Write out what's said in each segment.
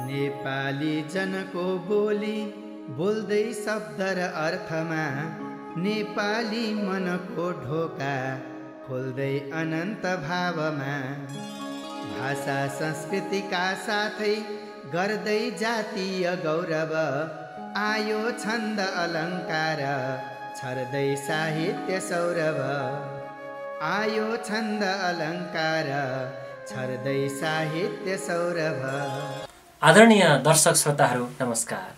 नेपाली जनको बोली बोल्दै शब्द र अर्थमा नेपाली मनको ढोका खोल्दै अनन्त भावमा भाषा संस्कृतिका साथै गर्दै जातीय गौरव आयो छन्द अलङ्कार छर्दै साहित्य सौरभ आयो छन्द अलङ्कार छर्दै साहित्य सौरभ। आदरणीय दर्शक श्रोताहरू नमस्कार।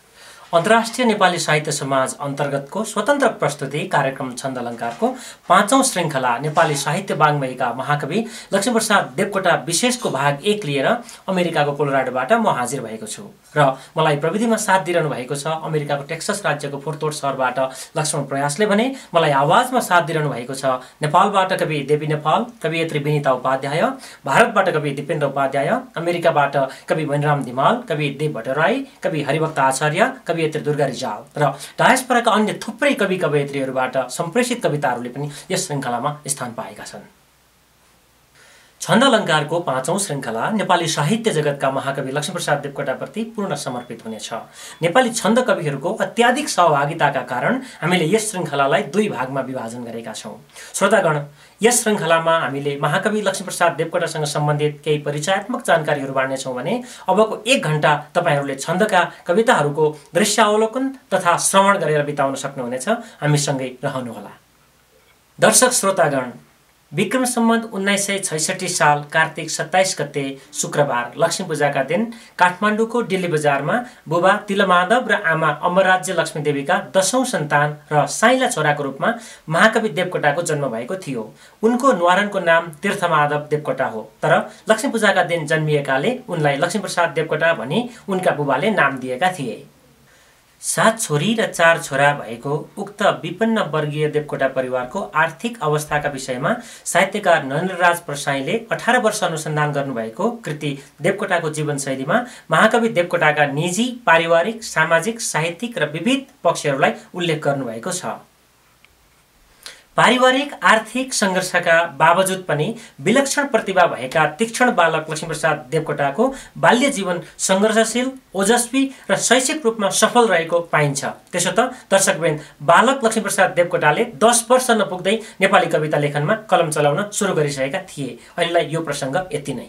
अन्तर्राष्ट्रिय नेपाली साहित्य समाज अन्तर्गतको स्वतन्त्र प्रस्तुति कार्यक्रम छन्द अलङ्कारको 5औं श्रृङ्खला नेपाली साहित्य वाङ्मयका महाकवि लक्ष्मीप्रसाद देवकोटा विशेषको भाग 1 लिएर अमेरिकाको कोलोराडोबाट म हाजिर भएको छु र मलाई प्रविधिमा साथ दिइरहनु भएको छ अमेरिकाको टेक्सस राज्यको फोर्टवर्थ सहरबाट लक्ष्मण प्रयासले भने मलाई आवाजमा साथ दिइरहनु भएको छ नेपालबाट कवि देवी नेपाल, कवियत्री विनिता उपाध्याय, भारतबाट कवि दिपेन्द्र उपाध्याय, अमेरिकाबाट कवि वैनराम धिमाल, कवि देव भट्टराई, कवि हरिभक्त आचार्य, कवियत्री दुर्गा रिजाल र डायस्पोराका अन्य थुप्रै कवि कवयित्रीहरूबाट सम्प्रेषित कविताहरूले पनि यस श्रृङ्खलामा स्थान पाएका छन्। छन्द अलङ्कारको 5औं श्रृङ्खला नेपाली साहित्य जगतका महाकवि लक्ष्मीप्रसाद देवकोटाप्रति पूर्ण समर्पित हुनेछ। नेपाली छन्द कविहरूको अत्याधिक सहभागिताका कारण हामीले यस श्रृङ्खलालाई 2 भागमा विभाजन गरेका छौँ। श्रोतागण, यस श्रृङ्खलामा हामीले महाकवि लक्ष्मीप्रसाद देवकोटासँग सम्बन्धित केही परिचयात्मक जानकारीहरू बाँड्नेछौँ भने अबको 1 घण्टा तपाईँहरूले छन्दका कविताहरूको दृश्यावलोकन तथा श्रवण गरेर बिताउन सक्नुहुनेछ। हामीसँगै रहनुहोला। दर्शक श्रोतागण, विक्रम सम्वत 1966 साल कार्तिक 27 गते शुक्रबार लक्ष्मी पूजाका दिन काठमाडौँको दिल्ली बजारमा बुबा तिलमाधव र आमा अमरराज्य लक्ष्मी देवीका 10औं सन्तान र साइला छोराको रूपमा महाकवि देवकोटाको जन्म भएको थियो। उनको न्वारानको नाम तीर्थमाधव देवकोटा हो, तर लक्ष्मी पूजाका दिन जन्मिएकाले उनलाई लक्ष्मीप्रसाद देवकोटा भनी उनका बुबाले नाम दिएका थिए। 7 छोरी र 4 छोरा भएको उक्त विपन्न वर्गीय देवकोटा परिवारको आर्थिक अवस्थाका विषयमा साहित्यकार नरेन्द्रराज प्रसाईले 18 वर्ष अनुसन्धान गर्नुभएको कृति देवकोटाको जीवनशैलीमा महाकवि देवकोटाका निजी, पारिवारिक, सामाजिक, साहित्यिक र विविध पक्षहरूलाई उल्लेख गर्नुभएको छ। पारिवारिक आर्थिक सङ्घर्षका बावजुद पनि विलक्षण प्रतिभा भएका तीक्ष्ण बालक लक्ष्मीप्रसाद देवकोटाको बाल्य जीवन सङ्घर्षशील, ओजस्वी र शैक्षिक रूपमा सफल रहेको पाइन्छ। त्यसो त दर्शकवृन्द, बालक लक्ष्मीप्रसाद देवकोटाले 10 वर्ष नपुग्दै नेपाली कविता लेखनमा कलम चलाउन सुरु गरिसकेका थिए। अहिलेलाई यो प्रसङ्ग यति नै।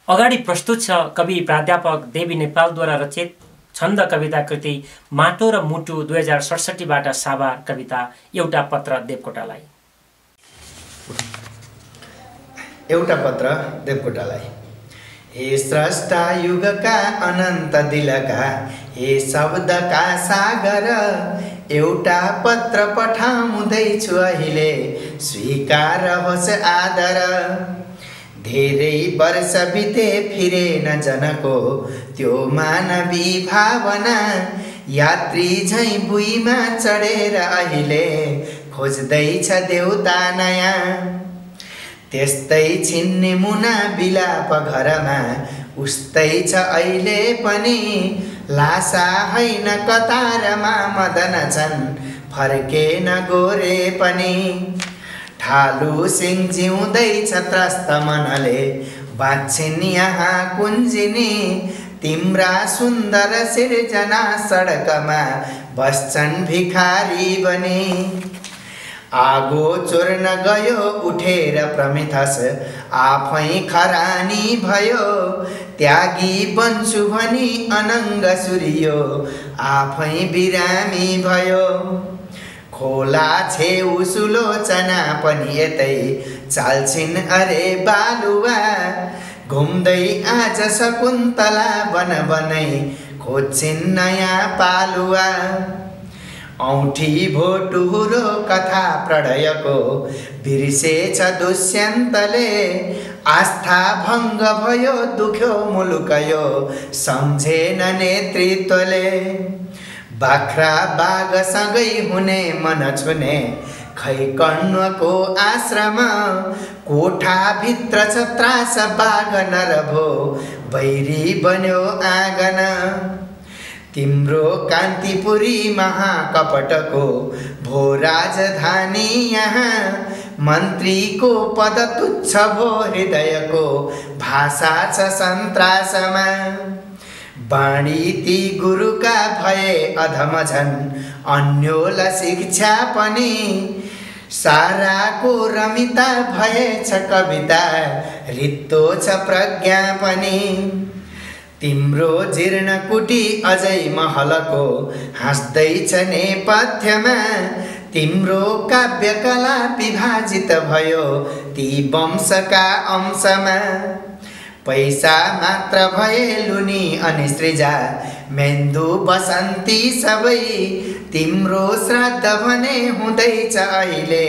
अगाडि प्रस्तुत छ कवि प्राध्यापक देवी नेपालद्वारा रचित छन्द कविता कृति माटो र मुटु 2067 बाट साभार कविता एउटा पत्र देवकोटालाई। एउटा पत्र देवकोटालाई। हे स्रष्टा युगका अनन्त दिलका, हे शब्दका सागर, एउटा पत्र पठाउँदैछु अहिले, स्वीकार होस् आदर। धेरै वर्ष बिते फिरेन जनको त्यो मानवी भावना, यात्री झैँ बुइमा चढेर अहिले खोज्दैछ देउता नयाँ। त्यस्तै छिन्ने मुना बिलाप घरमा, उस्तै छ अहिले पनि, लासा हैन कतारमा मदन छन् फर्केन गोरे पनि। ठालु सिंह जिउँदैछ त्रस्त मनले, बाँच्छिन् यहाँ कुञ्जिनी, तिम्रा सुन्दर सिर्जना सडकमा बस्छन् भिखारी बनी। आगो चोर्न गयो उठेर प्रमिथस, आफै खरानी भयो, त्यागी बन्छु भनी अनङ्ग सुरियो, आफै बिरामी भयो। खोला छेउ सुलोचना पनि यतै चाल्छिन् अरे बालुवा, घुम्दै आज शकुन्तला बन बनै खोज्छिन् नयाँ पालुवा। औँठी भोटुरो कथा प्रणयको बिर्सेछ दुष्यन्तले, आस्था भङ्ग भयो दुख्यो मुलुकयो सम्झेन नेतृत्वले। बाख्रा बाघसँगै हुने मन छुने खै कण्वको आश्रम, कोठाभित्र छ त्रास बाघ नर भो, बैरी बन्यो आँगन। तिम्रो कान्तिपुरी महाकपटको भो राजधानी यहाँ, मन्त्रीको पद तुच्छ भो हृदयको भाषा छ सन्त्रासमा बाणी ती गुरुका भए अधम झन् अन्योल शिक्षा पनि साराको रमिता भएछ कविता रित्तो छ प्रज्ञा पनि तिम्रो जीर्ण कुटी अझै महलको हाँस्दैछ नेपथ्यमा तिम्रो काव्यकला विभाजित भयो ती वंशका अंशमा पैसा मात्र भए लुनी अनि सृजा मेन्दु बसन्ती सबै तिम्रो श्राद्ध भने हुँदैछ अहिले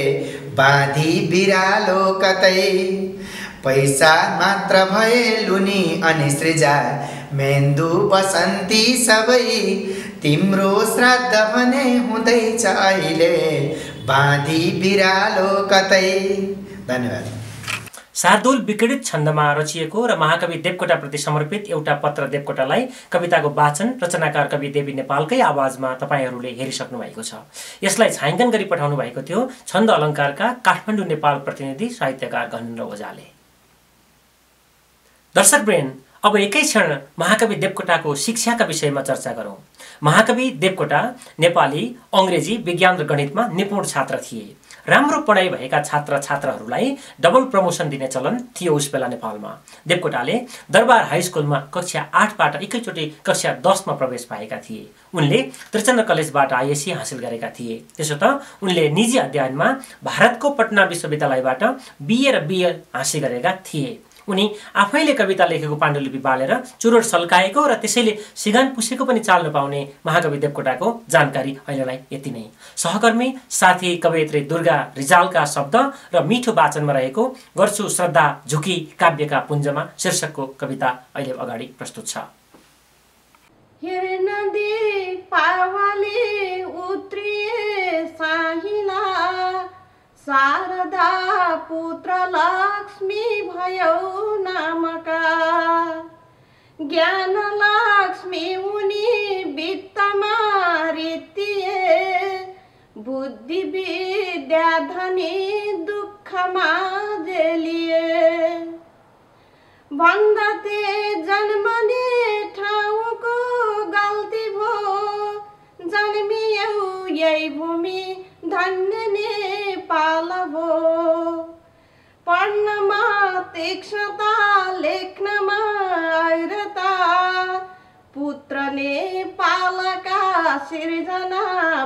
बाँधी बिरालो कतै पैसा मात्र भए लुनी अनि सृजा मेन्दु बसन्ती सबै तिम्रो श्राद्ध भने हुँदैछ अहिले बाँधी बिरालो कतै। धन्यवाद। शार्दूल विक्रीडित छन्दमा रचिएको र महाकवि देवकोटाप्रति समर्पित एउटा पत्र देवकोटालाई कविताको वाचन रचनाकार कवि देवी नेपालकै आवाजमा तपाईँहरूले हेरिसक्नु भएको छ। यसलाई छायाङ्कन गरी पठाउनु भएको थियो छन्द अलङ्कारका काठमाडौँ नेपाल प्रतिनिधि साहित्यकार घनेन्द्र ओझाले। दर्शकवृन्द, अब एकै क्षण महाकवि देवकोटाको शिक्षाका विषयमा चर्चा गरौँ। महाकवि देवकोटा नेपाली, अङ्ग्रेजी, विज्ञान र गणितमा निपुण छात्र थिए। राम्रो पढाइ भएका छात्र छात्राहरूलाई डबल प्रमोसन दिने चलन थियो उस बेला नेपालमा। देवकोटाले दरबार हाई स्कुलमा कक्षा 8बाट एकैचोटि कक्षा 10मा प्रवेश पाएका थिए। उनले त्रिचन्द्र कलेजबाट आइएससी हासिल गरेका थिए। त्यसो त उनले निजी अध्ययनमा भारतको पटना विश्वविद्यालयबाट बिए र बिएल हासिल गरेका थिए। उनी आफैले कविता लेखेको पाण्डुलिपि बालेर चुरोट सल्काएको र त्यसैले सिगान पुसेको पनि चाल्न पाउने महाकवि देवकोटाको जानकारी अहिलेलाई यति नै। सहकर्मी साथी कवयित्री दुर्गा रिजालका शब्द र मिठो वाचनमा रहेको गर्छु श्रद्धा झुकी काव्यका पुञ्जमा शीर्षकको कविता अहिले अगाडि प्रस्तुत छ। शारदा पुत्र लक्ष्मी भयो नामका ज्ञान लक्ष्मी उनी वित्तमा रित्तिए बुद्धि विद्या धनी दुःखमा जेलिए भन्दते जन्मने ठाउँको गल्ती भो जन्मियौ यही भूमि धन्य नेपाल भो पढ्नमा तीक्ष्णता लेख्नमा ऐरता पुत्र नेपालका सिर्जना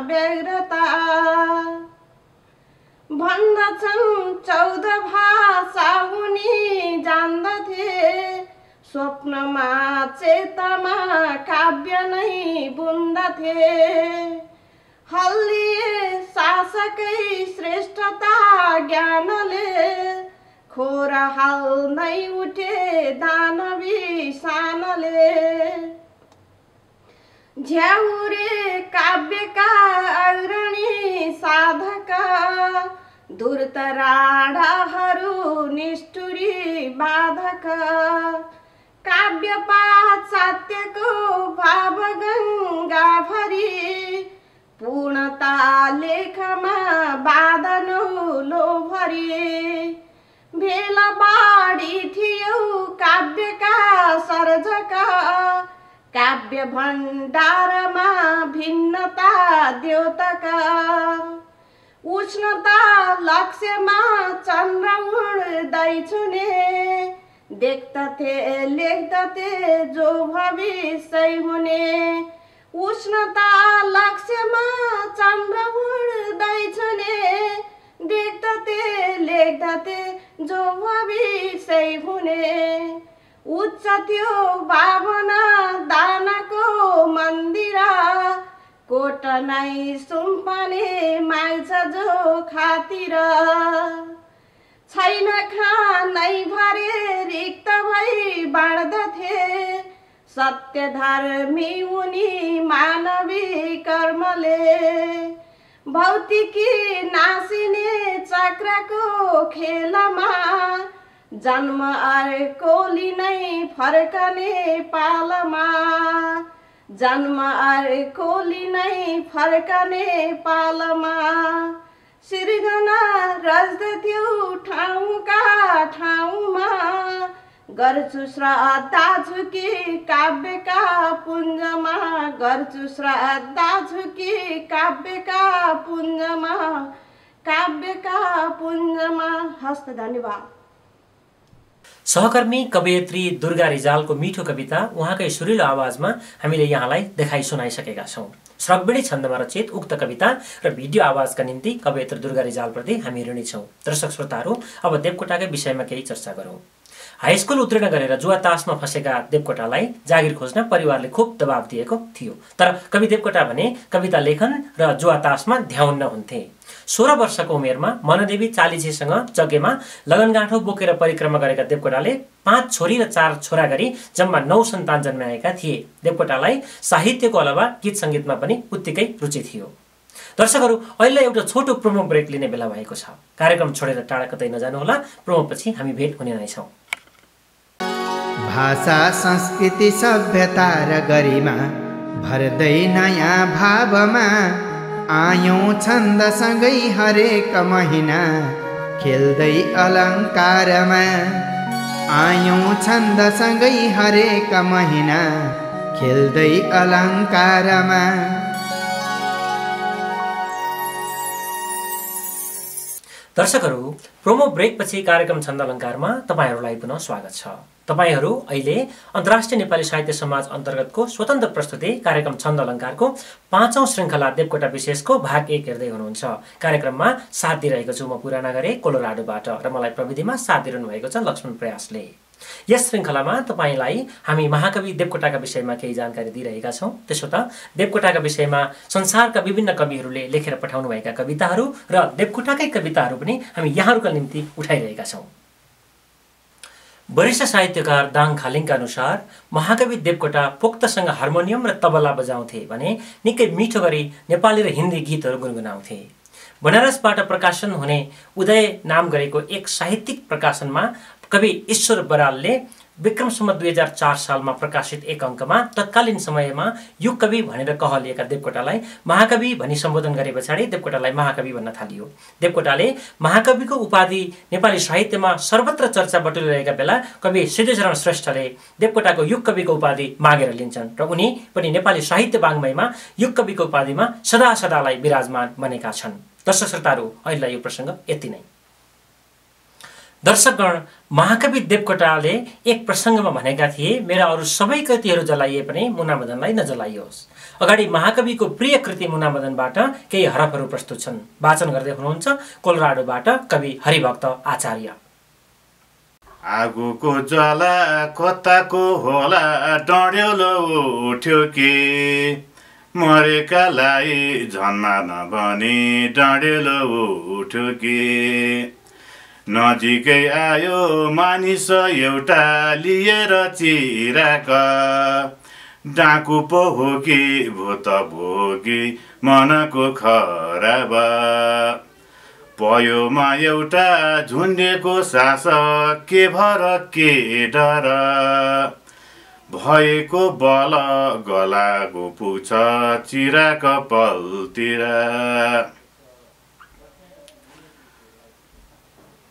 व्यग्रता भन्दछन् 14 भाषा उनी जान्दथे स्वप्नमा चेतमा काव्य नै बुन्दथे हल्लिए शासकै श्रेष्ठता ज्ञानले खोर हाल नै उठे दानवी सानले झ्याउरे काव्यका अग्रणी साधक धूर्त राणाहरू निष्ठुरी बाधक काव्य पाश्चात्यको भाव गङ्गा भरी पूर्णता लेखमा बाधनो लोभरी भेला बाढी थियो काव्यका सर्जक काव्य भण्डारमा भिन्नता द्योतक उष्णता लक्ष्यमा चन्द्र उड्दैछुने देख्दथे लेख्दथे जो भविष्य हुने उष्णता लक्ष्यमा चन्द्र उड्दैछुने देख्दथे लेख्दथे जो भविष्य हुने उच्च थियो भावना दानको मन्दिर कोट नै सुम्पने माग्छ जो खातिर छैन खानै भरे रिक्त भई बाँड्दथे सत्य धर्मी उनी मानवी कर्मले भौतिकी नासिने चक्रको खेलमा जन्म अर्कोली नै फर्कने पालमा जन्म अर्कोली नै फर्कने पालमा सिर्जना रच्दथ्यौ ठाउँका ठाउँमा गर्छु श्रद्धा झुकी काव्यका पुञ्जमा गर्छु श्रद्धा झुकी काव्यका पुञ्जमा हस्त धन्यवाद। सहकर्मी कवयित्री दुर्गा रिजालको मिठो कविता उहाँकै सुरिलो आवाजमा हामीले यहाँलाई देखाइ सुनाइसकेका छौँ। श्रगबेडी छन्दमा रचित उक्त कविता र भिडियो आवाजका निम्ति कवयित्री दुर्गा रिजालप्रति हामी ऋणी छौँ। दर्शक श्रोताहरू, अब देवकोटाकै विषयमा केही चर्चा गरौँ। हाइस्कुल उत्तीर्ण गरेर जुवा तासमा फँसेका देवकोटालाई जागिर खोज्न परिवारले खुब दबाब दिएको थियो। तर कवि देवकोटा भने कविता लेखन र जुवा तासमा ध्याउन्न हुन्थे। 16 वर्षको उमेरमा मनदेवी चालिसेसँग जग्गेमा लगनगाँठो बोकेर परिक्रमा गरेका देवकोटाले 5 छोरी र 4 छोरा गरी जम्मा 9 सन्तान जन्माएका थिए। देवकोटालाई साहित्यको अलावा गीत सङ्गीतमा पनि उत्तिकै रुचि थियो। दर्शकहरू, अहिले एउटा छोटो प्रोमो ब्रेक लिने बेला भएको छ। कार्यक्रम छोडेर टाढा कतै नजानुहोला। प्रोमोपछि हामी भेट हुने नै छौँ। भाषा संस्कृति सभ्यता र गरिमा भर्दै नयाँ भावमा आयौँ छन्दसँगै हरेक महिना खेल्दै अलङ्कारमा आयौँ छन्दसँगै हरेक महिना खेल्दै अलङ्कारमा। दर्शकहरू, प्रोमो ब्रेकपछि कार्यक्रम छन्द अलङ्कारमा तपाईँहरूलाई पुनः स्वागत छ। तपाईहरू अहिले अन्तर्राष्ट्रिय नेपाली साहित्य समाज अन्तर्गतको स्वतन्त्र प्रस्तुति कार्यक्रम छन्द अलङ्कारको 5औं श्रृङ्खला देवकोटा विशेषको भाग 1 हेर्दै हुनुहुन्छ। कार्यक्रममा साथ दिइरहेको छु म पुराना गरे कोलोराडोबाट र मलाई प्रविधिमा साथ दिइरहनु भएको छ लक्ष्मण प्रयासले। यस श्रृङ्खलामा तपाईँलाई हामी महाकवि देवकोटाका विषयमा केही जानकारी दिइरहेका छौँ। त्यसो त देवकोटाका विषयमा संसारका विभिन्न कविहरूले लेखेर पठाउनुभएका कविताहरू र देवकोटाकै कविताहरू पनि हामी यहाँहरूका निम्ति उठाइरहेका छौँ। वरिष्ठ साहित्यकार दाङ खालिङका अनुसार महाकवि देवकोटा पोख्तसँग हार्मोनियम र तबला बजाउँथे भने निकै मिठो गरी नेपाली र हिन्दी गीतहरू गुनगुनाउँथे। बनारसबाट प्रकाशन हुने उदय नाम गरेको एक साहित्यिक प्रकाशनमा कवि ईश्वर बरालले विक्रम सम्वत 2004 सालमा प्रकाशित एक अङ्कमा तत्कालीन समयमा युग कवि भनेर कहलिएका देवकोटालाई महाकवि भनी सम्बोधन गरे पछाडि देवकोटालाई महाकवि भन्न थालियो। देवकोटाले महाकविको उपाधि नेपाली साहित्यमा सर्वत्र चर्चा बटुलिरहेका बेला कवि सिद्धचरण श्रेष्ठले देवकोटाको युग कविको उपाधि मागेर लिन्छन् र उनी पनि नेपाली साहित्य वाङ्मयमा युग कविको उपाधिमा सदा सदालाई विराजमान बनेका छन्। दर्शक श्रोताहरू, अहिलेलाई यो प्रसङ्ग यति नै। दर्शकगण, महाकवि देवकोटाले एक प्रसङ्गमा भनेका थिए, मेरा अरू सबै कृतिहरू जलाइए पनि मुनामदनलाई नजलाइयोस्। अगाडि महाकविको प्रिय कृति मुनामदनबाट केही हरफहरू प्रस्तुत छन्। वाचन गर्दै हुनुहुन्छ कोलोराडोबाट कवि हरिभक्त आचार्य। आगोको ज्वाला कताको होला डढ्यौलो उठ्यो के मरेकालाई झन्ना नभनी डढ्यौलो उठ्यो के नजिकै आयो मानिस एउटा लिएर चिराक डाकु पो हो कि भूत भोगी मनको खराब पयोमा एउटा झुन्डेको सास के भर के डर भएको बल गलाको पुछ चिराक पलतिर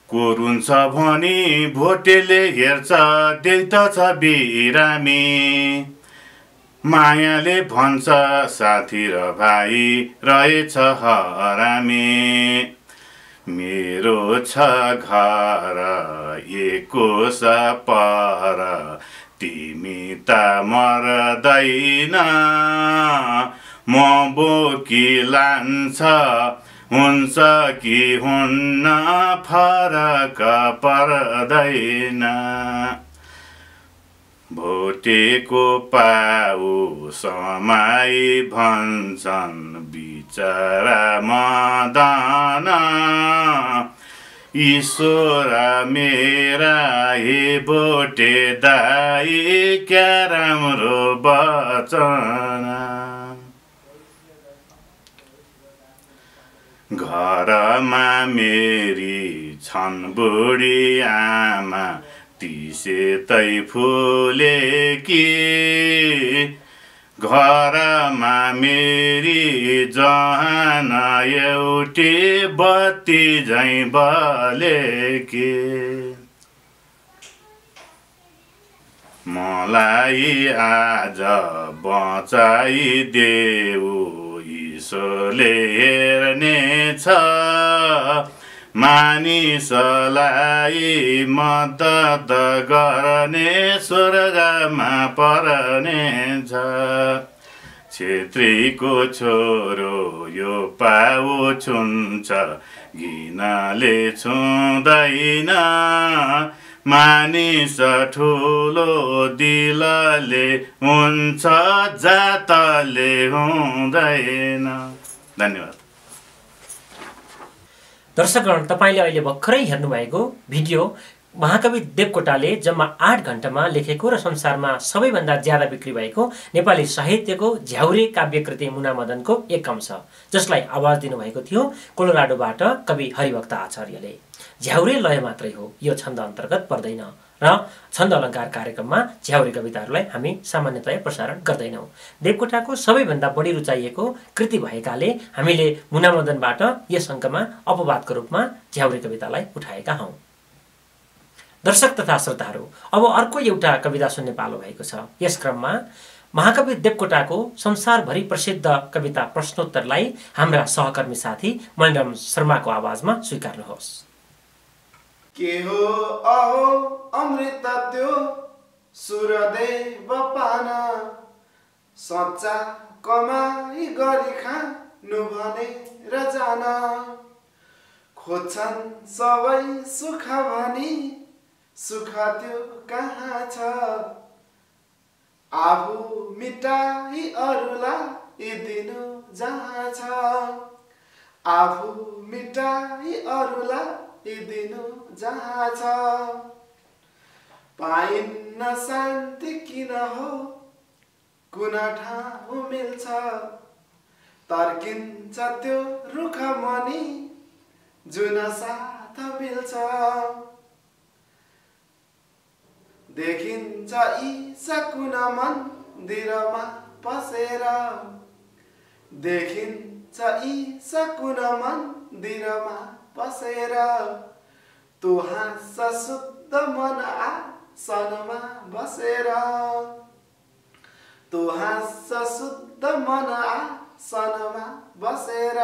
कोरुन्छ भनी भोटेले हेर्छ देख्दछ बिरामी मायाले भन्छ साथी र भाइ रहेछ हरामी मेरो छ घर एकोस पर तिमी त मर्दैन म बोकी लान्छ हुन्छ कि हुन्न फरक पर्दैन भोटेको पाउ समाई भन्छन् बिचरा मदन ईश्वर मेरा हे भोटे दाई क्या राम्रो बचन घरमा मेरी छन् बुढी आमा तिसे तै फुले कि घरमा मेरी जहान एउटी बत्ती झैँ बलेके मलाई आज बचाइदेऊ ईश्वरले हेर्नेछ मानिसलाई मद्दत गर्ने स्वर्गमा पर्नेछ छेत्रीको छोरो यो पाउ छुन्छ घिनले छुँदैन मानिस ठुलो दिलले हुन्छ जातले हुँदैन। धन्यवाद। दर्शकगण, तपाईँले अहिले भर्खरै हेर्नुभएको भिडियो महाकवि देवकोटाले जम्मा 8 घण्टामा लेखेको र संसारमा सबैभन्दा ज्यादा बिक्री भएको नेपाली साहित्यको झ्याउरे काव्यकृति मुनामदनको एक अंश, जसलाई आवाज दिनुभएको थियो कोलोराडोबाट कवि हरिभक्त आचार्यले। झ्याउरे लय मात्रै हो, यो छन्द अन्तर्गत पर्दैन र छन्द अलङ्कार कार्यक्रममा झ्याउरे कविताहरूलाई हामी सामान्यतया प्रसारण गर्दैनौँ। देवकोटाको सबैभन्दा बढी रुचाइएको कृति भएकाले हामीले मुनामदनबाट यस अङ्कमा अपवादको रूपमा झ्याउरे कवितालाई उठाएका हौँ। दर्शक तथा श्रोताहरू, अब अर्को एउटा कविता सुन्ने पालो भएको छ। यस क्रममा महाकवि देवकोटाको संसारभरि प्रसिद्ध कविता प्रश्नोत्तरलाई हाम्रा सहकर्मी साथी मणिराम शर्माको आवाजमा स्वीकार्नुहोस्। के हो अहो अमृत त्यो सूर्यदेव पान सच्चा कमाई गरी खानु भनेर जान खोज्छन् सबै सुख भनी सुख त्यो कहाँ छ आफू मिटाई अरूलाई दिनु जहाँ छ आफू मिटाई अरूलाई दिनु जहाँ छ पाइन्न शान्ति किन हो कुन ठाउँ मिल्छ तर्किन्छ त्यो रुख मनी जुन साथ मिल्छ देखिन्छ यी सकुन मन्दिरमा पसेर देखिन्छ यी सकुन मन्दिरमा पसेर तु हाँस शुद्ध मन आसनमा बसेर तु हाँस शुद्ध मन आसनमा बसेर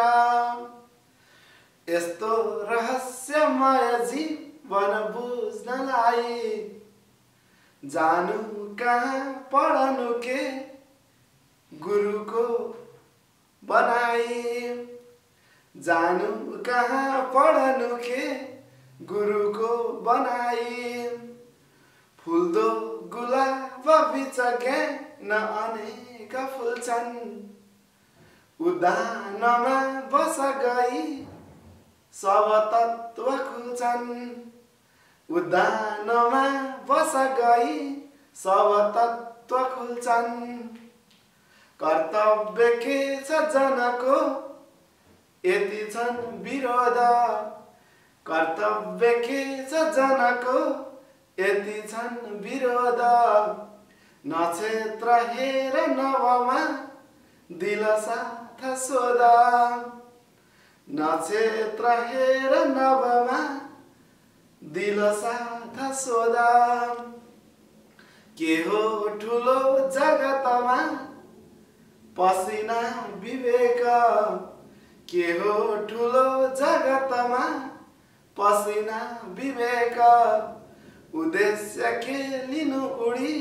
यस्तो रहस्यमय जीवन बुझ्नलाई जानु कहाँ पढ्नु के गुरुको बनाई जानु कहाँ पढ्नु के गुरुको बनाई फुल्दो गुलाब बिच ज्ञान अनेक फुल्छन् उद्यानमा बस गई सब तत्व खुल्छन् उद्यानमा बस गई सब तत्व खुल्छन् कर्तव्य के छ जनको यति छन् विरोध कर्तव्य के छ जनको यति छन् विरोध नक्षत्र हेर नवमा दिल साथ सोध नक्षत्र हेर नवमा दिल साथ सोध के हो ठुलो जगतमा पसिना विवेक के हो ठुलो जगतमा पसिना विवेक उद्देश्य के लिनु उडी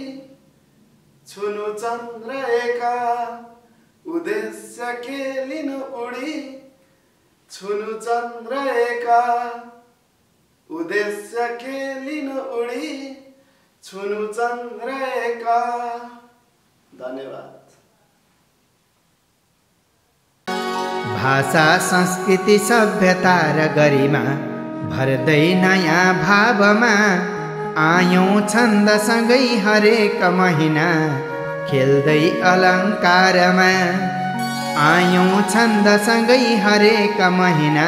छुनु चन्द्र एक उद्देश्य के लिनु उडी छुनु चन्द्र एक उद्देश्य के लिनु उडी छुनु चन्द्र एक। धन्यवाद। भाषा संस्कृति सभ्यता र गरिमा भर्दै नयाँ भावमा आयौं छन्दसँगै हरेक महिना खेल्दै अलङ्कारमा आयौं छन्दसँगै हरेक महिना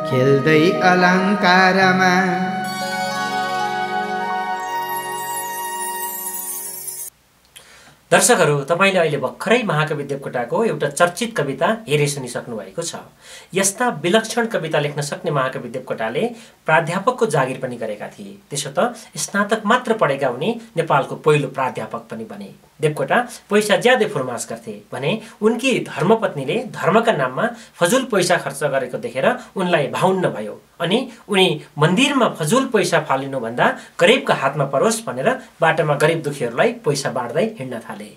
खेल्दै अलङ्कारमा। दर्शकहरू, तपाईँले अहिले भर्खरै महाकवि देवकोटाको एउटा चर्चित कविता हेरि सुनिसक्नु भएको छ। यस्ता विलक्षण कविता लेख्न सक्ने महाकवि देवकोटाले प्राध्यापकको जागिर पनि गरेका थिए। त्यसो त स्नातक मात्र पढेका उनी नेपालको पहिलो प्राध्यापक पनि बने। देवकोटा पैसा ज्यादै फुर्मास गर्थे भने उनकी धर्मपत्नीले धर्मका नाममा फजुल पैसा खर्च गरेको देखेर उनलाई भाउन्न भयो अनि उनी मन्दिरमा फजुल पैसा फालिनुभन्दा गरिबका हातमा परोस् भनेर बाटोमा गरिब दुखीहरूलाई पैसा बाँड्दै हिँड्न थाले।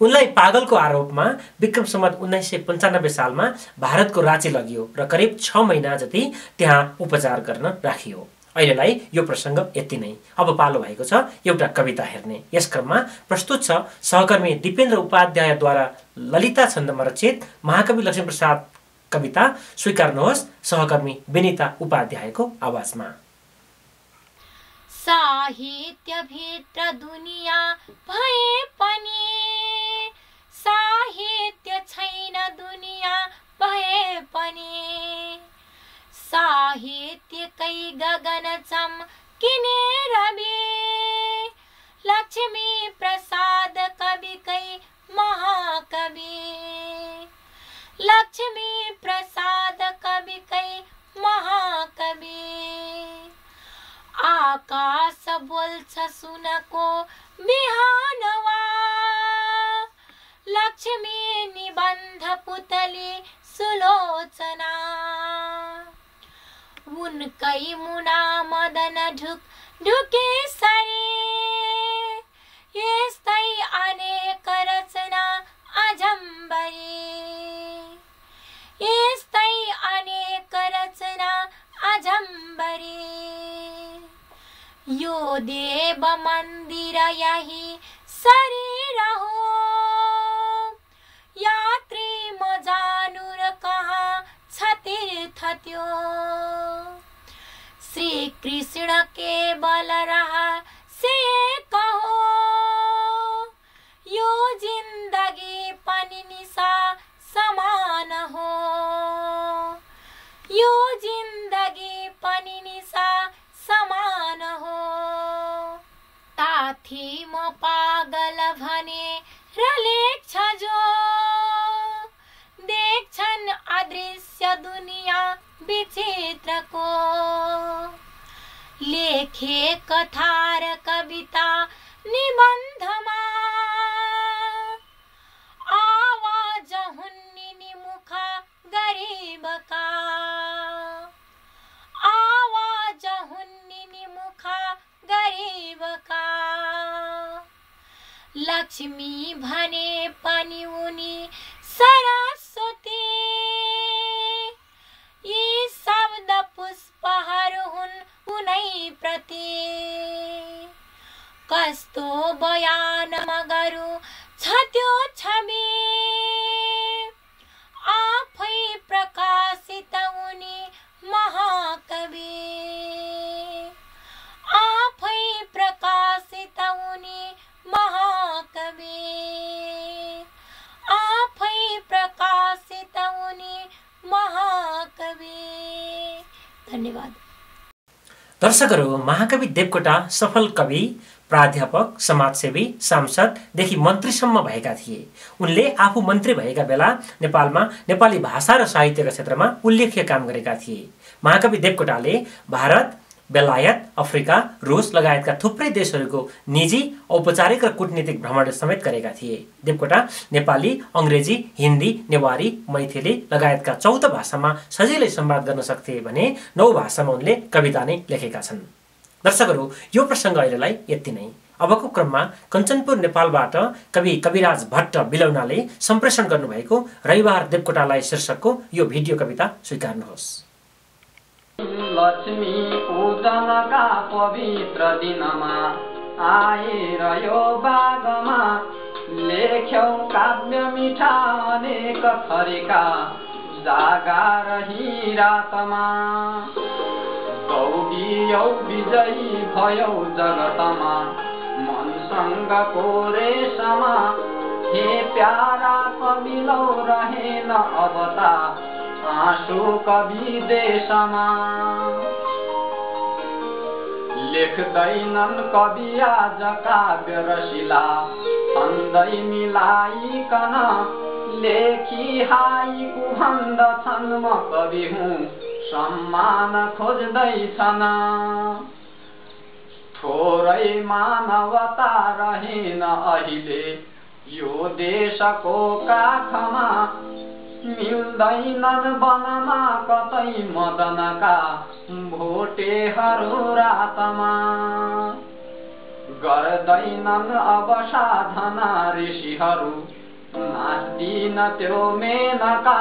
उनलाई पागलको आरोपमा विक्रम सम्वत 1995 सालमा भारतको राँची लगियो र करिब 6 महिना जति त्यहाँ उपचार गर्न राखियो। अहिलेलाई यो प्रसङ्ग यति नै। अब पालो भएको छ एउटा कविता हेर्ने। यस क्रममा प्रस्तुत छ सहकर्मी दिपेन्द्र उपाध्यायद्वारा ललिता छन्दमा रचित महाकवि लक्ष्मीप्रसाद कविता। स्वीकार्नुहोस् सहकर्मी विनिता उपाध्यायको आवाजमा। साहित्यभित्र दुनिया भए पनि साहित्य छैन दुनिया भए पनि साहित्यकै गगन चम्किने रवि लक्ष्मी प्रसाद कविकै महाकवि लक्ष्मी प्रसाद कविकै महाकवि आकाश बोल्छ सुनको बिहानवा लक्ष्मी निबन्ध पुतली सुलोचना उनकै मुना मदन ढुके सरे यस्तै अनेक रचना अजम्बरी यस्तै अनेक रचना अजम्बरी यो देव मन्दिर यही शरीर हो यात्री म जानु र कहाँ छ तीर्थ त्यो श्री कृष्ण केवल रहस्य कहो यो जिन्दगी पनि निशा समान हो यो जिन्दगी पनि निशा समान हो ताथी म पागल भने र लेख्छ जो देख्छन् अदृश्य दुनिया विचित्रको लेखे कथा र कविता निबन्धमा आवाज हुन्नी मुख गरिबका आवाज हुन्नी मुख गरिबका लक्ष्मी भने पनि उनी सरस्वती यी शब्द पुष्पहरू हुन् उनै प्रति कस्तो बयान मगरु छ त्यो छवि आफै प्रकाशित उनी महाकवि आफै प्रकाशित उनी महाकवि आफै प्रकाशित उनी महाकवि। धन्यवाद। दर्शकहरू, महाकवि देवकोटा सफल कवि, प्राध्यापक, समाजसेवी, सांसददेखि मन्त्रीसम्म भएका थिए। उनले आफू मन्त्री भएका बेला नेपालमा नेपाली भाषा र साहित्यका क्षेत्रमा उल्लेख्य काम गरेका थिए। महाकवि देवकोटाले भारत, बेलायत, अफ्रिका, रुस लगायतका थुप्रै देशहरूको निजी, औपचारिक र कूटनीतिक भ्रमण समेत गरेका थिए। देवकोटा नेपाली, अङ्ग्रेजी, हिन्दी, नेवारी, मैथिली लगायतका 14 भाषामा सजिलै संवाद गर्न सक्थे भने 9 भाषामा उनले कविता नै लेखेका छन्। दर्शकहरू, यो प्रसङ्ग अहिलेलाई यति नै। अबको क्रममा कञ्चनपुर नेपालबाट कवि कविराज भट्ट बिलौनाले सम्प्रेषण गर्नुभएको रविवार देवकोटालाई शीर्षकको यो भिडियो कविता स्वीकार्नुहोस्। लक्ष्मी पूजनका पवित्र दिनमा आएर यो बागमा लेख्यौ काव्य मिठा अनेक थरीका जागा रही रातमा गौडियौ विजयी भयौ जगतमा मनसँगको रेशमा हे प्यारा कविलौ रहेन अवता आँसु कवि देशमा लेख्दैनन् कवि आज काव्य रसिला छन्दै मिलाइकन लेखी हाइकु भन्दछन् म कवि हुँ सम्मान खोज्दैछन् थोरै मानवता रहेन अहिले यो देशको काखमा मिल्दैनन् वनमा कतै मदनका भोटेहरू रातमा गर्दैनन् अब साधना ऋषिहरू नाच्दिन त्यो मेनका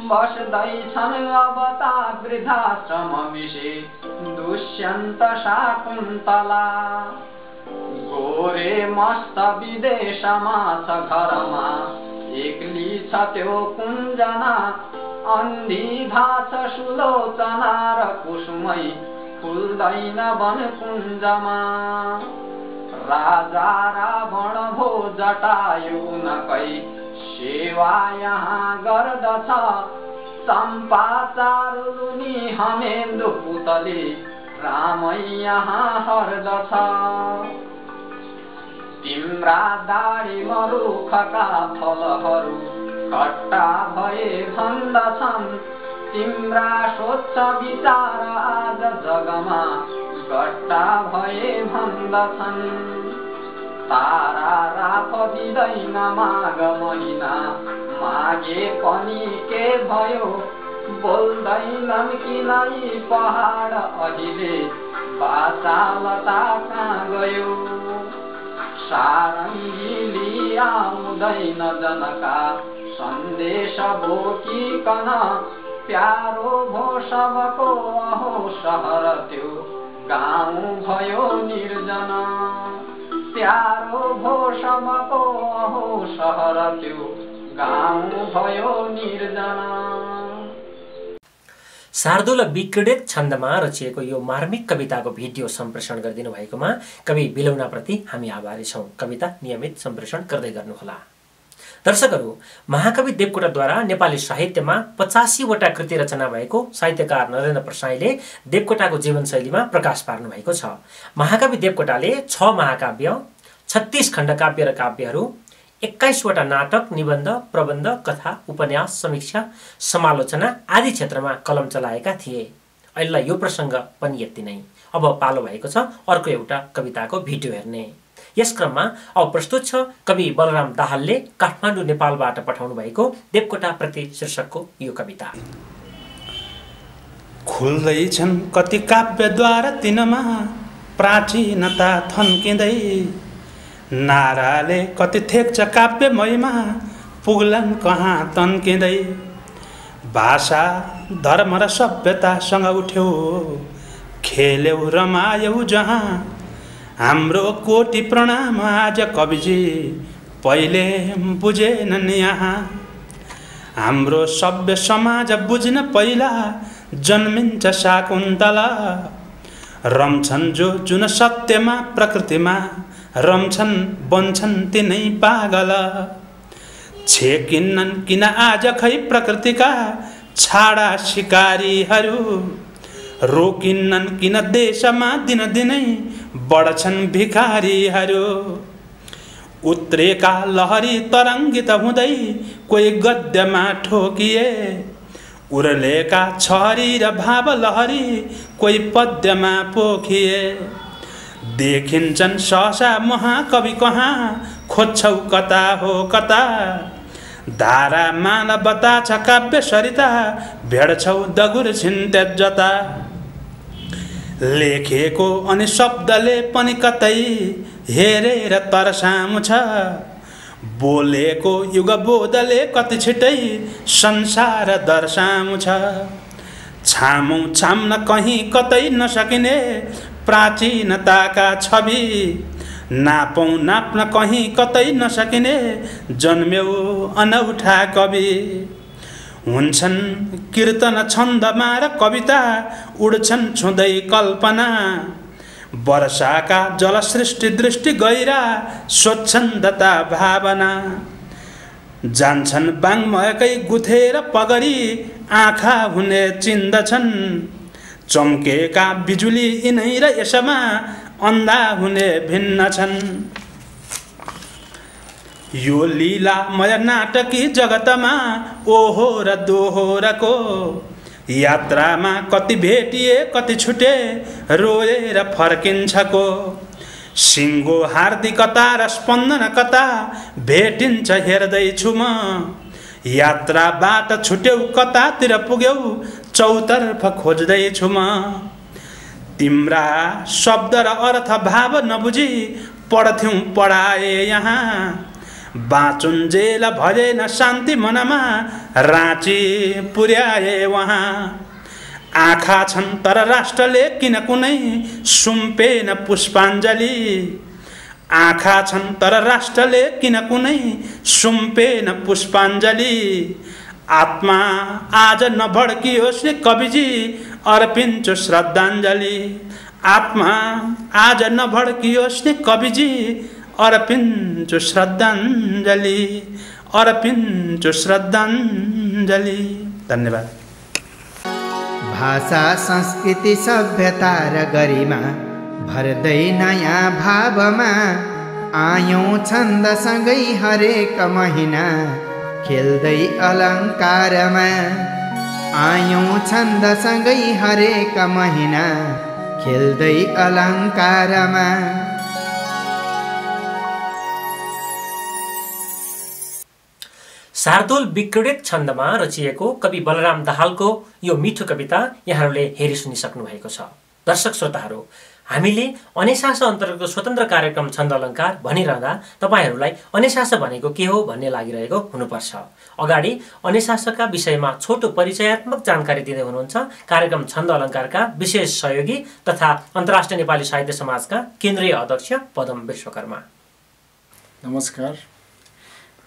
बस्दैछन् अब ता वृद्धाश्रम विषे दुष्यन्त शाकुन्तला गोरे मस्त विदेशमा छ घरमा एक्ली छ त्यो कुञ्जना अन्धिधा छ सुलोचना र कुसुमै फुल्दैन वन कुञ्जमा राजा रावण भो जटायु नकै सेवा यहाँ गर्दछ चम्पा चारुलुनी हमेन्दु पुतली रामै यहाँ हर्दछ तिम्रा दाढी मरुखका फलहरू खट्टा भए भन्दछन् तिम्रा स्वच्छ विचार आज जगमा गट्टा भए भन्दछन् तारा रात दिँदैन माघ महिना मागे पनि के भयो बोल्दैनन् किन यी पहाड अहिले बाचालता कहाँ गयो सारङ्गी आउँदैन जनका सन्देश बोकिकन प्यारो भो सबको अहो सहर त्यो गाउँ भयो निर्जन प्यारो भो सबको अहो सहर त्यो गाउँ भयो निर्जन। शार्दूल विक्रीडित छन्दमा रचिएको यो मार्मिक कविताको भिडियो सम्प्रेषण गरिदिनु भएकोमा कवि बिलौनाप्रति हामी आभारी छौँ। कविता नियमित सम्प्रेषण गर्दै गर्नुहोला। दर्शकहरू, महाकवि देवकोटाद्वारा नेपाली साहित्यमा 85वटा कृति रचना भएको साहित्यकार नरेन्द्र प्रसाईले देवकोटाको जीवनशैलीमा प्रकाश पार्नु भएको छ। महाकवि देवकोटाले 6 महाकाव्य, 36 खण्डकाव्य र काव्यहरू, 21वटा नाटक, निबन्ध, प्रबन्ध, कथा, उपन्यास, समीक्षा, समालोचना आदि क्षेत्रमा कलम चलाएका थिए। अहिलेलाई यो प्रसङ्ग पनि यति नै। अब पालो भएको छ अर्को एउटा कविताको भिडियो हेर्ने। यस क्रममा अब प्रस्तुत छ कवि बलराम दाहालले काठमाडौँ नेपालबाट पठाउनु भएको देवकोटा प्रति शीर्षकको यो कविता। खुल्दैछन् कति काव्यद्वार तिनमा प्राचीनता थन्किँदै नाराले कति थेक्छ काव्य महिमा पुग्लन कहाँ तन्किँदै भाषा धर्म र सभ्यतासँग उठ्यौ खेल्यौ रमायौ जहाँ हाम्रो कोटि प्रणाम आज कविजी पहिले बुझेनन् यहाँ हाम्रो सभ्य समाज बुझ्न पहिला जन्मिन्छ शाकुन्तला रम्छन् जो जुन सत्यमा प्रकृतिमा रम्छन् बन्छन् तिनै पागल छेकिन्नन् किन आज खै प्रकृतिका छाडा शिकारीहरू रोकिन्नन् किन देशमा दिनदिनै बढ्छन् भिखारीहरू उत्रेका लहरी तरङ्गित हुँदै कोही गद्यमा ठोकिए उर्लेका छहरी र भाव लहरी कोही पद्यमा पोखिए देखिन्छन् सहसा महाकवि कहाँ खोज्छौ कता हो कता धारा मानवता छ काव्य सरिता भेड्छौ दगुर छिन्त्यजता लेखेको अनि शब्दले पनि कतै हेरेर तरसामु छ बोलेको युगबोधले कति छिटै संसार दर्शामु छ छामौ छाम्न कहीँ कतै नसकिने प्राचीनताका छवि नापौँ नाप्न कहीँ कतै नसकिने जन्म्यौ अनौठा कवि हुन्छन् कीर्तन छन्दमा र कविता उड्छन् छुँदै कल्पना वर्षाका जलसृष्टि दृष्टि गहिरा स्वच्छन्दता भावना जान्छन् वाङ्मयकै गुथेर पगरी आँखा हुने चिन्दछन् चम्केका बिजुली यिनै र यसमा अन्धा हुने भिन्न छन्। यो लीलामय नाटकी जगतमा ओहो र दोहोरको यात्रामा कति भेटिए कति छुटे रोएर फर्किन्छको। सिङ्गो हार्दिकता र स्पन्दन कता भेटिन्छ हेर्दैछु म। यात्राबाट छुट्यौ कतातिर पुग्यौ चौतर्फ खोज्दैछु म। तिम्रा शब्द र अर्थ भाव नबुझी पढ्थ्यौँ पढाए यहाँ। बाँचुन्जेल भएन शान्ति मनमा राँची पुर्याए वहाँ। आँखा छन् तर राष्ट्रले किन कुनै सुम्पेन पुष्पाञ्जली। आँखा छन् तर राष्ट्रले किन कुनै सुम्पेन पुष्पाञ्जली। आत्मा आज नभड्कियोस् नि कविजी अर्पिन्छु श्रद्धाञ्जली। आत्मा आज नभड्कियोस् नि कविजी अर्पिन्छु श्रद्धाञ्जली। अर्पिन्छु श्रद्धाञ्जली। धन्यवाद। भाषा संस्कृति सभ्यता र गरिमा भर्दै नयाँ भावमा आयौँ छन्दसँगै हरेक महिना खेल्दै अलङ्कारमा। आयौँ छन्दसँगै हरेक महिना खेल्दै अलङ्कारमा। शार्दूल विक्रीडित छन्दमा रचिएको कवि बलराम दाहालको यो मिठो कविता यहाँहरूले हेरि सुनिसक्नु भएको छ। दर्शक श्रोताहरू, हामीले अनेसास अन्तर्गतको स्वतन्त्र कार्यक्रम छन्द अलङ्कार भनिरहँदा तपाईहरूलाई अनेसास भनेको के हो भन्ने लागिरहेको हुनुपर्छ। अगाडि अनेसासका विषयमा छोटो परिचयात्मक जानकारी दिँदै हुनुहुन्छ कार्यक्रम छन्द अलङ्कारका विशेष सहयोगी तथा अन्तर्राष्ट्रिय नेपाली साहित्य समाजका केन्द्रीय अध्यक्ष पदम विश्वकर्मा। नमस्कार।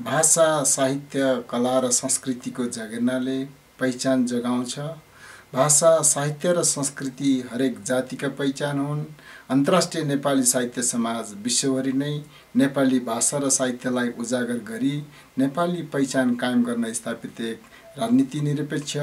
भाषा साहित्य कला र संस्कृतिको जगेर्नाले पहिचान जगाउँछ। भाषा साहित्य र संस्कृति हरेक जातिका पहिचान हुन्। अन्तर्राष्ट्रिय नेपाली साहित्य समाज विश्वभरि नै नेपाली भाषा र साहित्यलाई उजागर गरी नेपाली पहिचान कायम गर्न स्थापित एक राजनीति निरपेक्ष,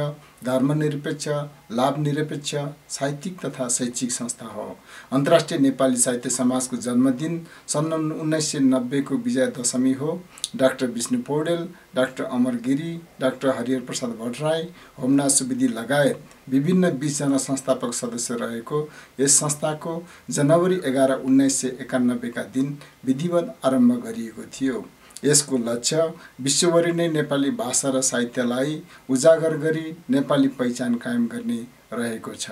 धर्मनिरपेक्ष, लाभ निरपेक्ष साहित्यिक तथा शैक्षिक संस्था हो। अन्तर्राष्ट्रिय नेपाली साहित्य समाजको जन्मदिन सन् 1990 को विजय दशमी हो। डाक्टर विष्णु पौडेल, डाक्टर अमर गिरी, डाक्टर हरिहर प्रसाद भट्टराई, होमनाथ सुवेदी लगायत विभिन्न 20 जना संस्थापक सदस्य रहेको यस संस्थाको जनवरी 11, 1991 का दिन विधिवत आरम्भ गरिएको थियो। यसको लक्ष्य विश्वभरि नै नेपाली भाषा र साहित्यलाई उजागर गरी नेपाली पहिचान कायम गर्ने रहेको छ।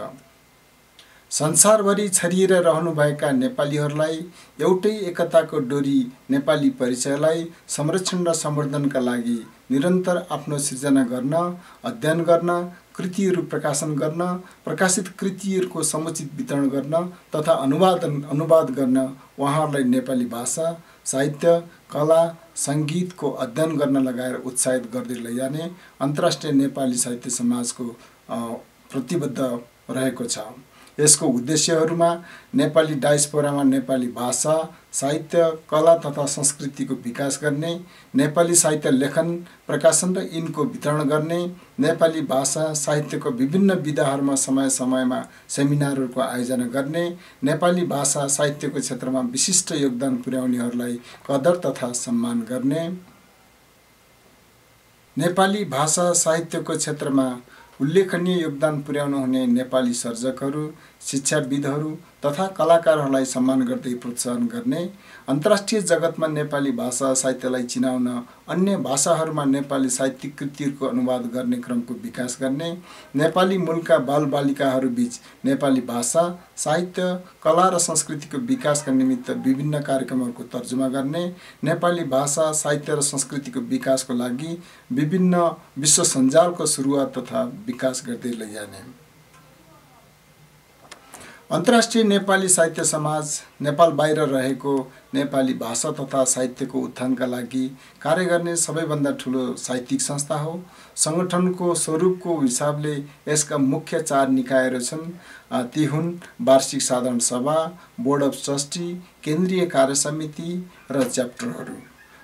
संसारभरि छरिएर रहनुभएका नेपालीहरूलाई एउटै एकताको डोरी नेपाली परिचयलाई संरक्षण र सम्वर्धनका लागि निरन्तर आफ्नो सृजना गर्न, अध्ययन गर्न, कृतिहरू प्रकाशन गर्न, प्रकाशित कृतिहरूको समुचित वितरण गर्न तथा अनुवाद गर्न उहाँहरूलाई नेपाली भाषा, साहित्य, कला, सङ्गीतको अध्ययन गर्न लगाएर उत्साहित गर्दै लैजाने अन्तर्राष्ट्रिय नेपाली साहित्य समाजको प्रतिबद्ध रहेको छ। यसको उद्देश्यहरूमा नेपाली डायस्पोरामा नेपाली भाषा, साहित्य, कला तथा संस्कृतिको विकास गर्ने, नेपाली साहित्य लेखन, प्रकाशन र यिनको वितरण गर्ने, नेपाली भाषा, साहित्यको विभिन्न विधाहरूमा समय समयमा सेमिनारहरूको आयोजना गर्ने, नेपाली भाषा, साहित्यको क्षेत्रमा विशिष्ट योगदान पुर्याउनेहरूलाई कदर तथा सम्मान गर्ने, नेपाली भाषा, साहित्यको क्षेत्रमा उल्लेखनीय योगदान पुर्याउनु हुने नेपाली सर्जकहरू, शिक्षाविदहरू तथा कलाकारहरूलाई सम्मान गर्दै प्रोत्साहन गर्ने, अन्तर्राष्ट्रिय जगतमा नेपाली भाषा साहित्यलाई चिनाउन अन्य भाषाहरूमा नेपाली साहित्यिक कृतिहरूको अनुवाद गर्ने क्रमको विकास गर्ने, नेपाली मूलका बालबालिकाहरूबीच नेपाली भाषा, साहित्य, कला र संस्कृतिको विकासका निमित्त विभिन्न कार्यक्रमहरूको तर्जुमा गर्ने, नेपाली भाषा, साहित्य र संस्कृतिको विकासको लागि विभिन्न विश्व सञ्जालको सुरुवात तथा विकास गर्दै लैजाने। अन्तर्राष्ट्रिय नेपाली साहित्य समाज नेपाल बाहिर रहेको नेपाली भाषा तथा साहित्यको उत्थानका लागि कार्य गर्ने सबैभन्दा ठुलो साहित्यिक संस्था हो। सङ्गठनको स्वरूपको हिसाबले यसका मुख्य 4 निकायहरू छन्। ती हुन् वार्षिक साधारण सभा, बोर्ड अफ ट्रस्टी, केन्द्रीय कार्य समिति र च्याप्टरहरू।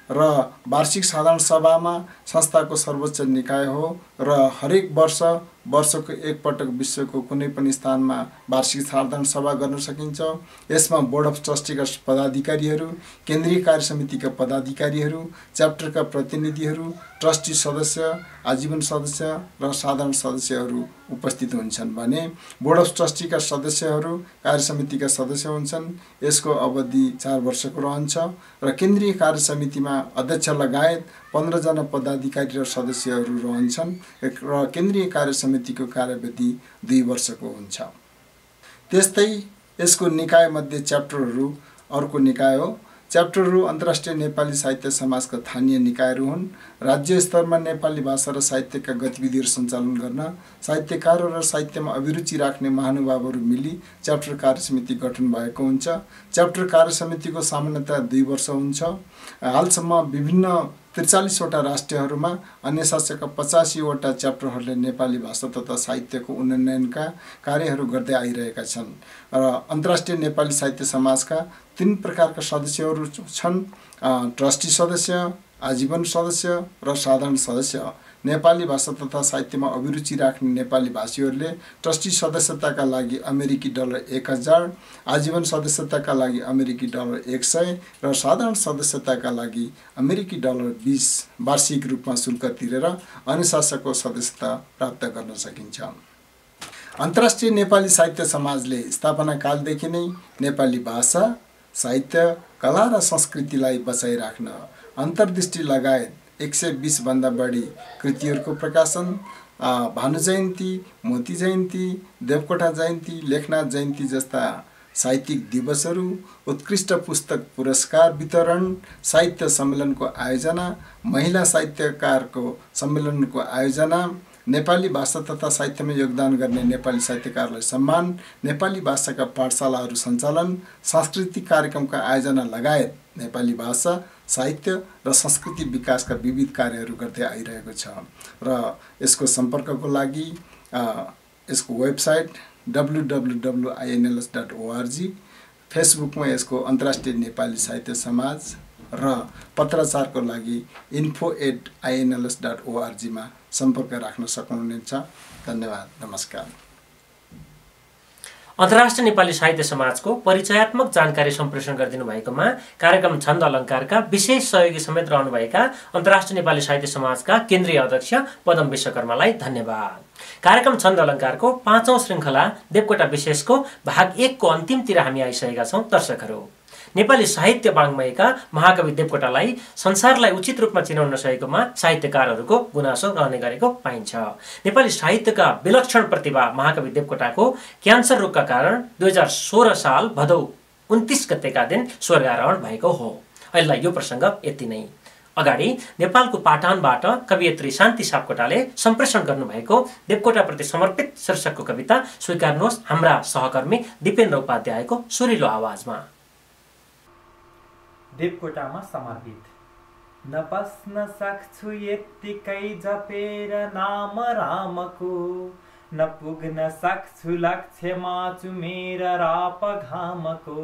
र वार्षिक साधारण सभामा संस्थाको सर्वोच्च निकाय हो र हरेक वर्ष वर्षको एकपटक विश्वको कुनै पनि स्थानमा वार्षिक साधारण सभा गर्न सकिन्छ। यसमा बोर्ड अफ ट्रस्टीका पदाधिकारीहरू, केन्द्रीय कार्य समितिका पदाधिकारीहरू, च्याप्टरका प्रतिनिधिहरू, ट्रस्टी सदस्य, आजीवन सदस्य र साधारण सदस्यहरू उपस्थित हुन्छन् भने बोर्ड अफ ट्रस्टीका सदस्यहरू कार्य समितिका सदस्य हुन्छन्। यसको अवधि 4 वर्षको रहन्छ र केन्द्रीय कार्य समितिमा अध्यक्ष लगायत 15 जना पदाधिकारी र सदस्यहरू रहन्छन् र केन्द्रीय कार्य समितिको कार्यविधि 2 वर्षको हुन्छ। त्यस्तै यसको निकाय मध्ये च्याप्टरहरू अर्को निकाय हो। च्याप्टरहरू अन्तर्राष्ट्रिय नेपाली साहित्य समाजका स्थानीय निकायहरू हुन्। राज्य स्तरमा नेपाली भाषा र साहित्यका गतिविधिहरू सञ्चालन गर्न साहित्यकार र साहित्यमा अभिरुचि राख्ने महानुभावहरू मिली च्याप्टर कार्य समिति गठन भएको हुन्छ। च्याप्टर कार्य समितिको सामान्यतया 2 वर्ष हुन्छ। हालसम्म विभिन्न 43 वटा राष्ट्रहरूमा अन्य शासकका 85 वटा च्याप्टरहरूले नेपाली भाषा तथा साहित्यको उन्नयनका कार्यहरू गर्दै आइरहेका छन् र अन्तर्राष्ट्रिय नेपाली साहित्य समाजका 3 प्रकारका सदस्यहरू छन्: ट्रस्टी सदस्य, आजीवन सदस्य र साधारण सदस्य। नेपाली भाषा तथा साहित्यमा अभिरुचि राख्ने नेपाली भाषीहरूले ट्रस्टी सदस्यताका लागि अमेरिकी $1000, आजीवन सदस्यताका लागि अमेरिकी $100 र साधारण सदस्यताका लागि अमेरिकी $20 वार्षिक रूपमा शुल्क तिरेर अन्य शासकको सदस्यता प्राप्त गर्न सकिन्छ। अन्तर्राष्ट्रिय नेपाली साहित्य समाजले स्थापना कालदेखि नै नेपाली भाषा, साहित्य, कला र संस्कृतिलाई बचाइराख्न अन्तर्दृष्टि लगायत 120 भन्दा बढी कृतिहरूको प्रकाशन, भानु जयन्ती, मोती जयन्ती, देवकोटा जयन्ती, लेखनाथ जयन्ती जस्ता साहित्यिक दिवसहरू, उत्कृष्ट पुस्तक पुरस्कार वितरण, साहित्य सम्मेलनको आयोजना, महिला साहित्यकारको सम्मेलनको आयोजना, नेपाली भाषा तथा साहित्यमा योगदान गर्ने नेपाली साहित्यकारलाई सम्मान, नेपाली भाषाका पाठशालाहरू सञ्चालन, सांस्कृतिक कार्यक्रमका आयोजना लगायत नेपाली भाषा, साहित्य र संस्कृति विकासका विविध कार्यहरू गर्दै आइरहेको छ र यसको सम्पर्कको लागि यसको वेबसाइट www.inls.org, फेसबुकमा यसको अन्तर्राष्ट्रिय नेपाली साहित्य समाज र पत्राचारको लागि info@inls.org मा सम्पर्क राख्न सक्नुहुनेछ। धन्यवाद, नमस्कार। अन्तर्राष्ट्रिय नेपाली साहित्य समाजको परिचयात्मक जानकारी सम्प्रेषण गरिदिनु भएकोमा कार्यक्रम छन्द अलङ्कारका विशेष सहयोगी समेत रहनुभएका अन्तर्राष्ट्रिय नेपाली साहित्य समाजका केन्द्रीय अध्यक्ष पदम विश्वकर्मालाई धन्यवाद। कार्यक्रम छन्द अलङ्कारको 5औं श्रृङ्खला देवकोटा विशेषको भाग 1 को अन्तिमतिर हामी आइसकेका छौँ। दर्शकहरू, नेपाली साहित्य वाङ्मयका महाकवि देवकोटालाई संसारलाई उचित रूपमा चिनाउन नसकेकोमा साहित्यकारहरूको गुनासो रहने गरेको पाइन्छ। नेपाली साहित्यका विलक्षण प्रतिभा महाकवि देवकोटाको क्यान्सर रोगका कारण 2016 साल भदौ 29 गतेका दिन स्वर्गारोहण भएको हो। अहिलेलाई यो प्रसङ्ग यति नै। अगाडि नेपालको पाटनबाट कवियत्री शान्ति सापकोटाले सम्प्रेषण गर्नुभएको देवकोटाप्रति समर्पित शीर्षकको कविता स्वीकार्नुहोस् हाम्रा सहकर्मी दिपेन्द्र उपाध्यायको सुरिलो आवाजमा। देवकोटामा समर्पित। नबस्न सक्छु यत्तिकै जपेर नाम रामको, नपुग्न सक्छु लक्ष्यमा चुमेर राप घामको,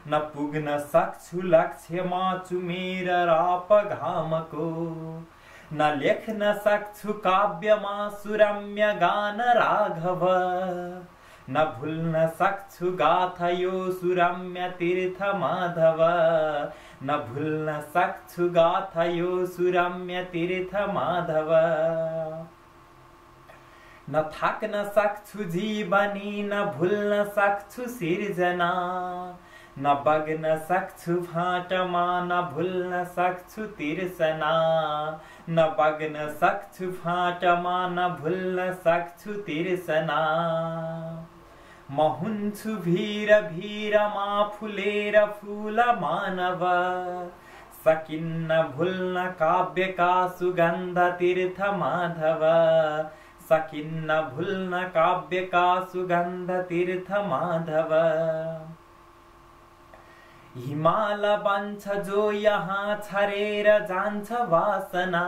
नपुग्न सक्छु लक्ष्यमा चुमेर राप घामको, न लेख्न सक्छु काव्यमा सुरम्य गान राघव, न भुल्न सक्छु गाथा यो सुरम्य तीर्थ माधव, न भुल्न सक्छु गाथा यो सुरम्य तीर्थ माधव, न थाक्न सक्छु जीवनी न भुल्न सक्छु सिर्जना, न बग्न सक्छु फाँटमा न भुल्न सक्छु तिर्सना, न बग्न सक्छु फाँटमा न भुल्न सक्छु तिर्सना, म हुन्छु भिर भिरमा फुलेर फुल मानव, सकिन्न भुल्न काव्यका सुगन्ध तीर्थ माधव, सकिन्न भुल्न काव्यका सुगन्ध तीर्थ माधव, हिमाल बन्छ जो यहाँ छरेर जान्छ वासना,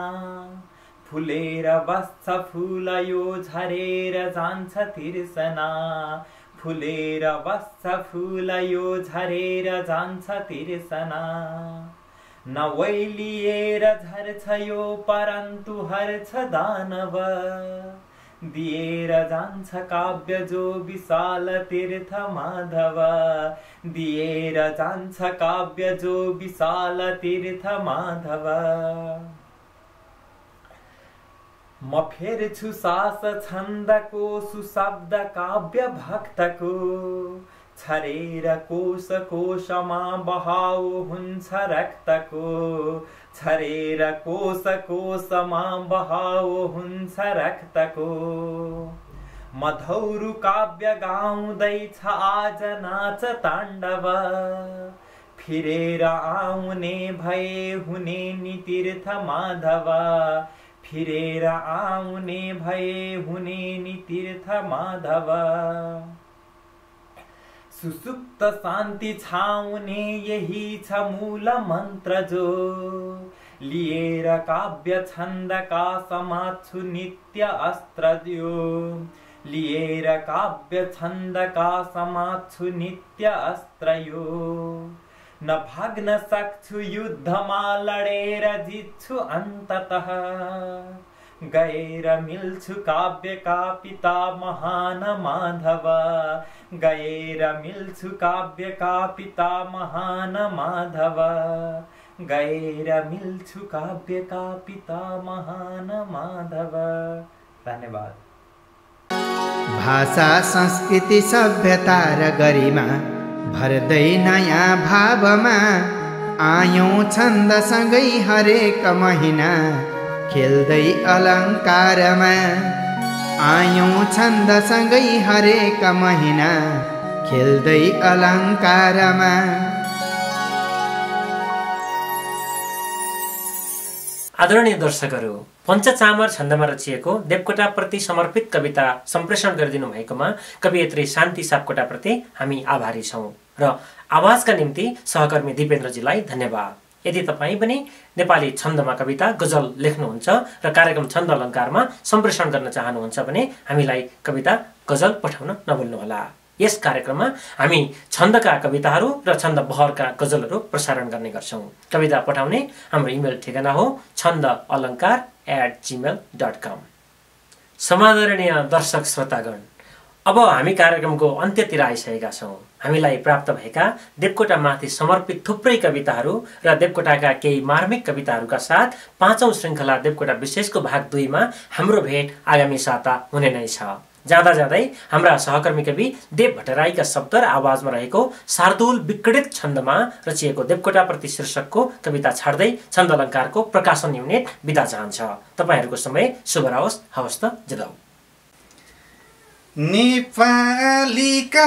फुलेर बस्छ फुल यो झरेर जान्छ तिर्सना, फुलेर बस्छ फुल यो झरेर जान्छ तिर्सना, न वैलिएर झर्छ यो परन्तु हर्छ दानव, दिएर जान्छ काव्य जो विशाल तीर्थ माधव दिएर जान्छ काव्य जो विशाल तीर्थ माधव म फेर्छु सास छन्दको सुशब्द काव्य भक्तको छरेर कोश कोशमा बहाउ हुन्छ रक्तको छरेर कोश कोशमा बहाउ हुन्छ रक्तको मधौरु काव्य गाउँदैछ आज नाच ताण्डव फिरेर आउने भए हुने नि तीर्थ माधव फिरेर आउने भए हुने नि तीर्थ माधव सुसुप्त शान्ति छाउने यही छ मूल मन्त्र जो लिएर काव्य छन्दका समात्छु नित्य अस्त्र जो लिएर काव्य छन्दका समात्छु नित्य अस्त्र यो न भाग्न सक्छु युद्धमा लडेर जित्छु अन्ततः गएर मिल्छु काव्य का पिता महान माधव गएर मिल्छु काव्य का पिता महान माधव गएर मिल्छु काव्य का पिता महान माधव। धन्यवाद। भाषा संस्कृति सभ्यता र गरिमा भर्दै नयाँ भावमा आयौं छन्दसँगै हरेक महिना खेल्दै अलङ्कारमा आयौं छन्दसँगै हरेक महिना खेल्दै अलङ्कारमा। आदरणीय दर्शकहरू, पञ्चचामर छन्दमा रचिएको देवकोटाप्रति समर्पित कविता सम्प्रेषण गरिदिनु भएकोमा कवियत्री शान्ति सापकोटाप्रति हामी आभारी छौँ र आवाजका निम्ति सहकर्मी दिपेन्द्रजीलाई धन्यवाद। यदि तपाईँ पनि नेपाली छन्दमा कविता गजल लेख्नुहुन्छ र कार्यक्रम छन्द अलङ्कारमा सम्प्रेषण गर्न चाहनुहुन्छ भने हामीलाई कविता गजल पठाउन नभुल्नुहोला। यस कार्यक्रममा हामी छन्दका कविताहरू र छन्द बहरका गजलहरू प्रसारण गर्ने गर्छौँ। कविता पठाउने हाम्रो इमेल ठेगाना हो छन्दअलङ्कार@gmail.com। समादरणीय दर्शक श्रोतागण, अब हामी कार्यक्रमको अन्त्यतिर आइसकेका छौँ। हामीलाई प्राप्त भएका देवकोटामाथि समर्पित थुप्रै कविताहरू र देवकोटाका केही मार्मिक कविताहरूका साथ 5औं श्रृङ्खला देवकोटा विशेषको भाग 2 मा हाम्रो भेट आगामी साता हुने नै छ। जाँदा जाँदै हाम्रा सहकर्मी कवि देव भट्टराईका शब्द र आवाजमा रहेको शार्दूल विक्रीडित छन्दमा रचिएको देवकोटाप्रति शीर्षकको कविता छाड्दै छन्द अलङ्कारको प्रकाशन युनिट बिदा चाहन्छ। तपाईहरूको समय शुभ रहोस्। हवस् त, जदाऊ। नेपालीका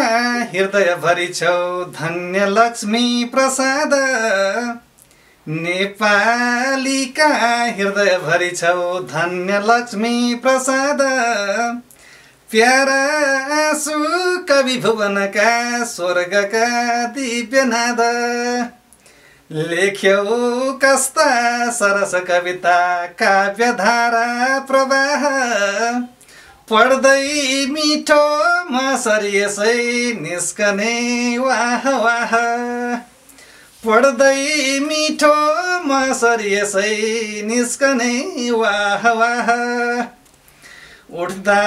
हृदय भरि छौ धन्य लक्ष्मी प्रसाद नेपालीका हृदय भरि छौ धन्य लक्ष्मी प्रसाद प्यारा आँसु कवि भुवनका स्वर्गका दिव्यनाद लेख्यौ कस्ता सरस कविता काव्यधारा प्रवाह पढ्दै मिठो मसरी यसै निस्कने वाह वाह पढ्दै मिठो मसरी यसै निस्कने वाह वाह उठ्दा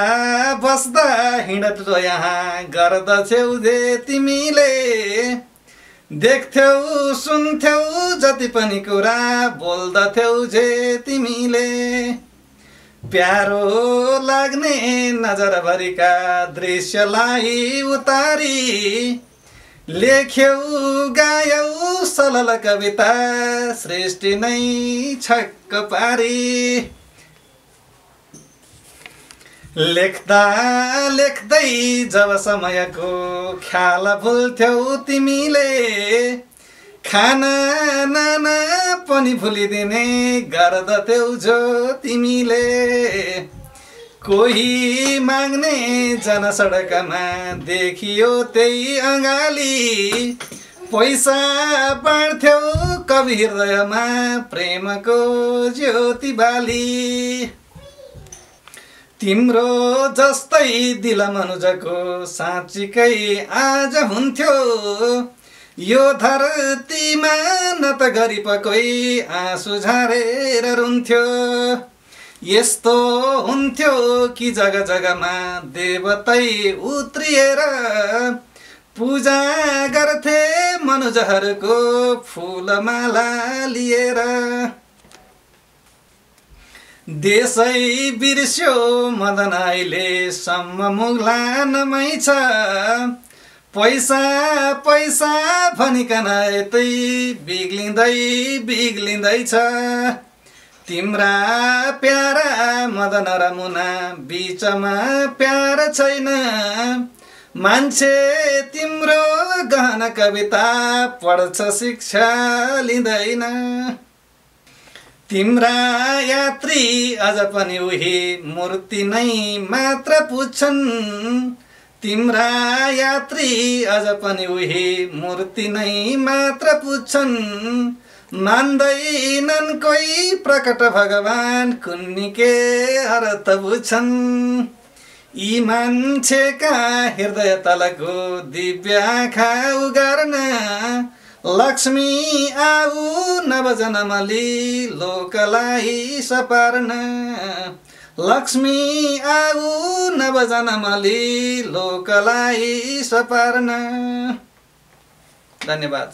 बस्दा हिँड्दो यहाँ गर्दथ्यौ जे तिमीले देख्थ्यौ सुन्थ्यौ जति पनि कुरा बोल्दथ्यौ जे तिमीले प्यारो लाग्ने नजरभरिका दृश्यलाई उतारी लेख्यौ गायौ सलल कविता सृष्टि नै छक्क पारी लेख्दा लेख्दै जब समयको ख्याल भुल्थ्यौ तिमीले खाना नाना पनि भुलिदिने गर्दथ्यौ जो तिमीले कोही माग्ने जनसडकमा देखियो त्यही अँगाली पैसा बाँड्थ्यौ कवि हृदयमा प्रेमको ज्योति बाली तिम्रो जस्तै दिल मनुजको साँच्चीकै आज हुन्थ्यो यो धरतीमा न त गरिब कोही आँसु झारेर रुन्थ्यो यस्तो हुन्थ्यो कि जग्गा जग्गामा देवतै उत्रिएर पूजा गर्थे मनुजहरूको फुलमाला लिएर। देशै बिर्स्यो मदन अहिलेसम्म मुगलानमै छ, पैसा पैसा भनिकन यतै बिग्लिँदैछ। तिम्रा प्यारा मदन र मुना बिचमा प्यार छैन, मान्छे तिम्रो गहन कविता पढ्छ शिक्षा लिँदैन। तिम्रा यात्री अझ पनि उही मूर्ति नै मात्र पुज्छन्, तिम्रा यात्री अझ पनि उही मूर्ति नै मात्र पुज्छन्। मान्दैनन् कोही प्रकट भगवान कुन्नी अर्थ बुझ्छन्। यी मान्छेका हृदय तलको दिव्य आँखा उगार्न, लक्ष्मी आऊ नवजन्मली लोकलाई सपार्न। लक्ष्मी आऊ नवजन्मली लोकलाई सपार्न। धन्यवाद।